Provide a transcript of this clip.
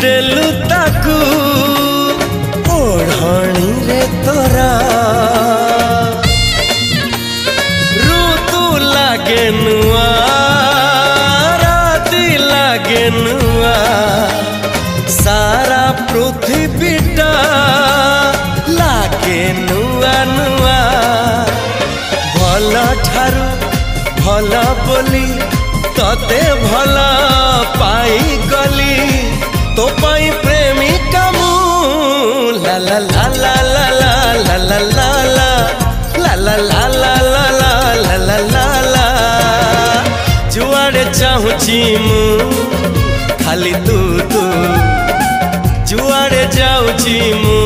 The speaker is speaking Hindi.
देलु ताकू ओढ़णी रे तोरा ऋतु लागे नुआ राति लागे नुआ सारा पृथ्वीटा लागे नुआ नुआ भल ठारू भल बोली तते भल पाई गली तो पाई प्रेमिका मु ला ला ला ला ला ला ला ला ला ला ला ला ला ला ला ला ला जुआड़े चाहूची मु खाली तू तू जुआड़े जाऊची मु